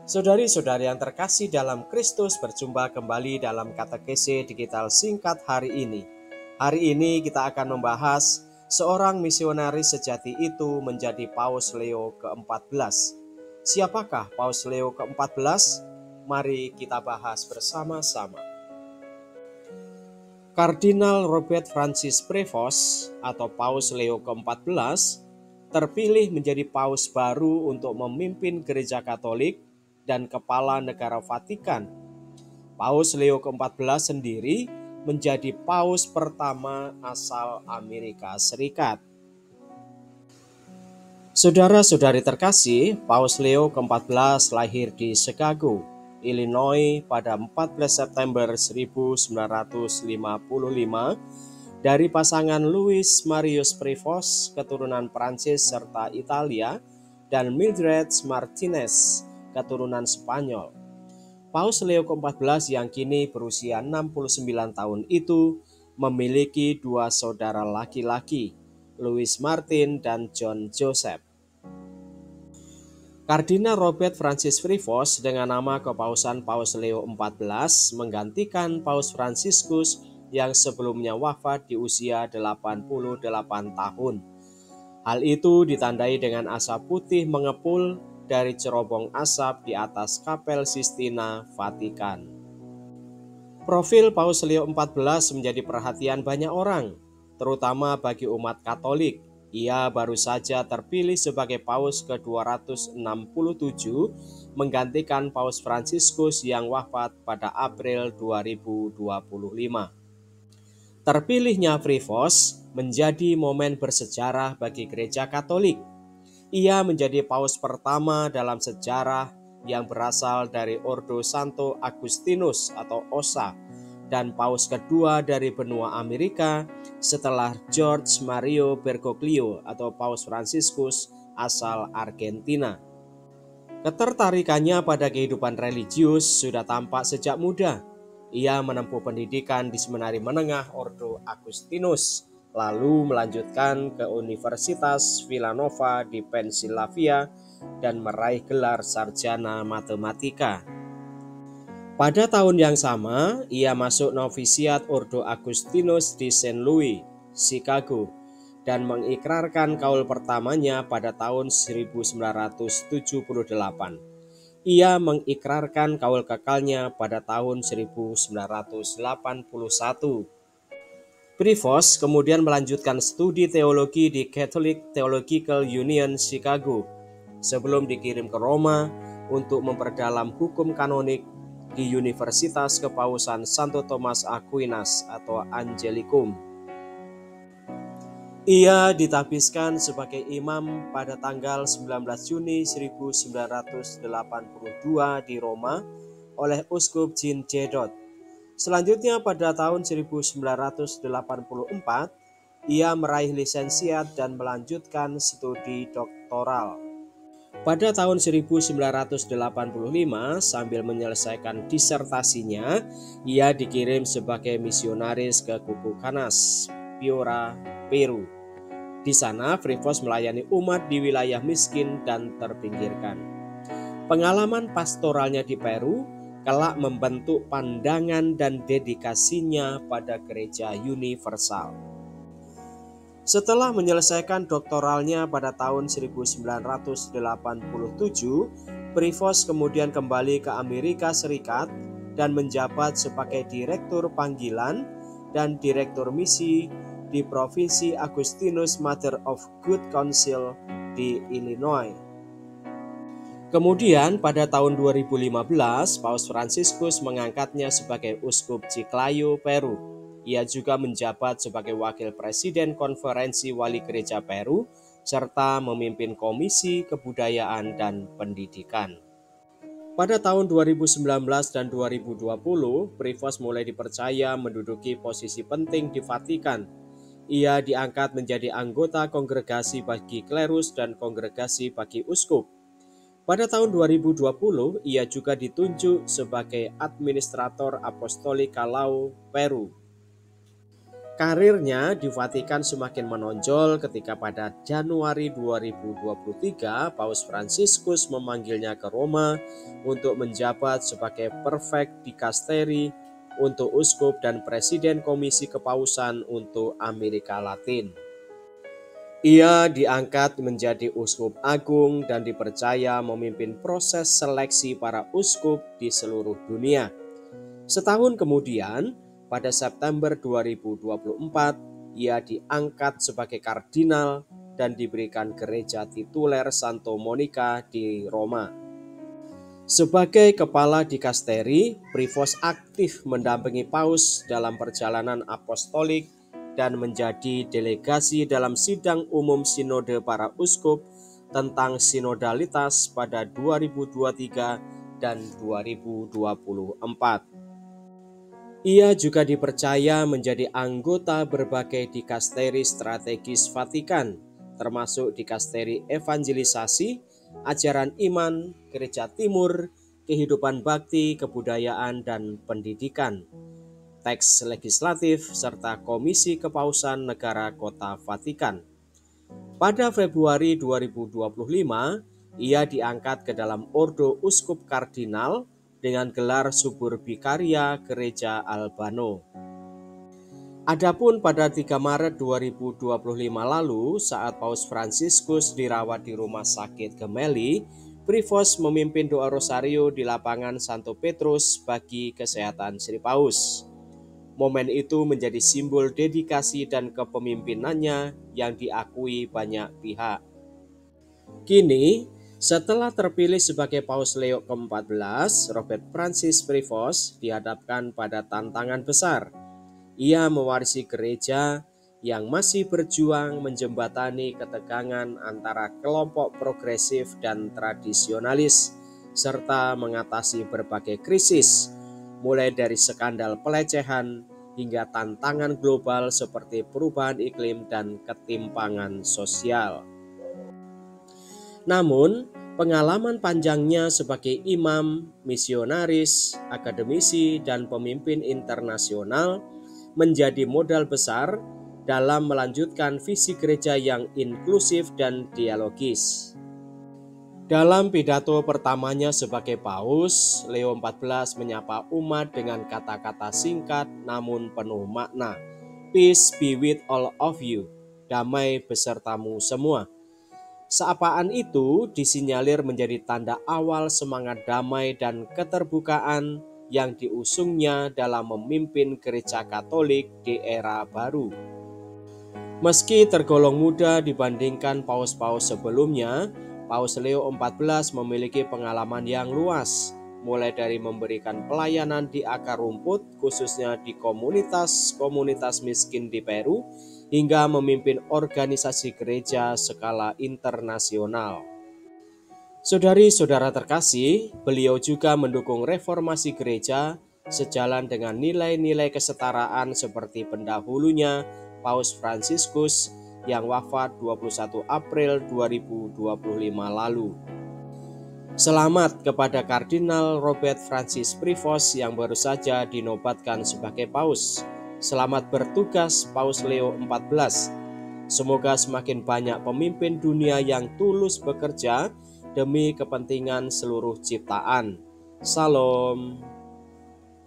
Saudari-saudari yang terkasih dalam Kristus, berjumpa kembali dalam katekese digital singkat hari ini. Hari ini kita akan membahas seorang misionaris sejati itu menjadi Paus Leo ke-14. Siapakah Paus Leo ke-14? Mari kita bahas bersama-sama. Kardinal Robert Francis Prevost atau Paus Leo ke-14 terpilih menjadi paus baru untuk memimpin Gereja Katolik dan Kepala Negara Vatikan. Paus Leo ke-14 sendiri menjadi paus pertama asal Amerika Serikat. Saudara-saudari terkasih, Paus Leo ke-14 lahir di Chicago, Illinois pada 14 September 1955 dari pasangan Louis Marius Prevost, keturunan Prancis serta Italia, dan Mildred Martinez, keturunan Spanyol. Paus Leo ke-14 yang kini berusia 69 tahun itu memiliki dua saudara laki-laki, Louis Martin dan John Joseph. Kardinal Robert Francis Prevost dengan nama kepausan Paus Leo XIV menggantikan Paus Fransiskus yang sebelumnya wafat di usia 88 tahun. Hal itu ditandai dengan asap putih mengepul dari cerobong asap di atas Kapel Sistina, Vatikan. Profil Paus Leo XIV menjadi perhatian banyak orang, terutama bagi umat Katolik. Ia baru saja terpilih sebagai Paus ke-267 menggantikan Paus Fransiskus yang wafat pada April 2025. Terpilihnya Prevost menjadi momen bersejarah bagi Gereja Katolik. Ia menjadi paus pertama dalam sejarah yang berasal dari Ordo Santo Agustinus atau OSA dan paus kedua dari benua Amerika setelah George Mario Bergoglio atau Paus Fransiskus asal Argentina. Ketertarikannya pada kehidupan religius sudah tampak sejak muda. Ia menempuh pendidikan di seminari menengah Ordo Agustinus, lalu melanjutkan ke Universitas Villanova di Pennsylvania dan meraih gelar sarjana matematika. Pada tahun yang sama, ia masuk novisiat Ordo Agustinus di St. Louis, Chicago, dan mengikrarkan kaul pertamanya pada tahun 1978. Ia mengikrarkan kaul kekalnya pada tahun 1981. Prevost kemudian melanjutkan studi teologi di Catholic Theological Union Chicago sebelum dikirim ke Roma untuk memperdalam hukum kanonik di Universitas Kepausan Santo Thomas Aquinas atau Angelicum. Ia ditahbiskan sebagai imam pada tanggal 19 Juni 1982 di Roma oleh Uskup Jean Gedot. Selanjutnya pada tahun 1984, ia meraih lisensiat dan melanjutkan studi doktoral. Pada tahun 1985, sambil menyelesaikan disertasinya, ia dikirim sebagai misionaris ke Cucucanas, Piura, Peru. Di sana, Prevost melayani umat di wilayah miskin dan terpinggirkan. Pengalaman pastoralnya di Peru kelak membentuk pandangan dan dedikasinya pada gereja universal. Setelah menyelesaikan doktoralnya pada tahun 1987, Prevost kemudian kembali ke Amerika Serikat dan menjabat sebagai Direktur Panggilan dan Direktur Misi di Provinsi Agustinus Mother of Good Counsel di Illinois. Kemudian pada tahun 2015, Paus Fransiskus mengangkatnya sebagai Uskup Chiclayo, Peru. Ia juga menjabat sebagai Wakil Presiden Konferensi Wali Gereja Peru, serta memimpin Komisi Kebudayaan dan Pendidikan. Pada tahun 2019 dan 2020, Prevost mulai dipercaya menduduki posisi penting di Vatikan. Ia diangkat menjadi anggota Kongregasi bagi Klerus dan Kongregasi bagi Uskup. Pada tahun 2020, ia juga ditunjuk sebagai Administrator Apostolik Kalau, Peru. Karirnya di Vatikan semakin menonjol ketika pada Januari 2023 Paus Fransiskus memanggilnya ke Roma untuk menjabat sebagai Prefect Dikasteri untuk uskup dan Presiden Komisi Kepausan untuk Amerika Latin. Ia diangkat menjadi uskup agung dan dipercaya memimpin proses seleksi para uskup di seluruh dunia. Setahun kemudian, pada September 2024, ia diangkat sebagai kardinal dan diberikan gereja tituler Santo Monica di Roma. Sebagai kepala dikasteri, Privos aktif mendampingi Paus dalam perjalanan apostolik dan menjadi delegasi dalam sidang umum sinode para uskup tentang sinodalitas pada 2023 dan 2024. Ia juga dipercaya menjadi anggota berbagai dikasteri strategis Vatikan, termasuk dikasteri evangelisasi, ajaran iman, gereja timur, kehidupan bakti, kebudayaan, dan pendidikan, teks legislatif, serta Komisi Kepausan Negara Kota Vatikan. Pada Februari 2025, ia diangkat ke dalam Ordo Uskup Kardinal dengan gelar Suburbikaria Gereja Albano. Adapun pada 3 Maret 2025 lalu, saat Paus Fransiskus dirawat di Rumah Sakit Gemelli, Privos memimpin doa rosario di lapangan Santo Petrus bagi kesehatan Sri Paus. Momen itu menjadi simbol dedikasi dan kepemimpinannya yang diakui banyak pihak. Kini, setelah terpilih sebagai Paus Leo ke-14, Robert Francis Privos dihadapkan pada tantangan besar. Ia mewarisi gereja yang masih berjuang menjembatani ketegangan antara kelompok progresif dan tradisionalis, serta mengatasi berbagai krisis, mulai dari skandal pelecehan hingga tantangan global seperti perubahan iklim dan ketimpangan sosial. Namun, pengalaman panjangnya sebagai imam, misionaris, akademisi, dan pemimpin internasional menjadi modal besar dalam melanjutkan visi gereja yang inklusif dan dialogis. Dalam pidato pertamanya sebagai Paus, Leo XIV menyapa umat dengan kata-kata singkat namun penuh makna. Peace be with all of you, damai besertamu semua. Sapaan itu disinyalir menjadi tanda awal semangat damai dan keterbukaan yang diusungnya dalam memimpin gereja Katolik di era baru. Meski tergolong muda dibandingkan paus-paus sebelumnya, Paus Leo XIV memiliki pengalaman yang luas, mulai dari memberikan pelayanan di akar rumput, khususnya di komunitas-komunitas miskin di Peru, hingga memimpin organisasi gereja skala internasional. Saudari-saudara terkasih, beliau juga mendukung reformasi gereja sejalan dengan nilai-nilai kesetaraan seperti pendahulunya Paus Fransiskus yang wafat 21 April 2025 lalu. Selamat kepada Kardinal Robert Francis Privos yang baru saja dinobatkan sebagai Paus. Selamat bertugas Paus Leo XIV. Semoga semakin banyak pemimpin dunia yang tulus bekerja demi kepentingan seluruh ciptaan. Salam.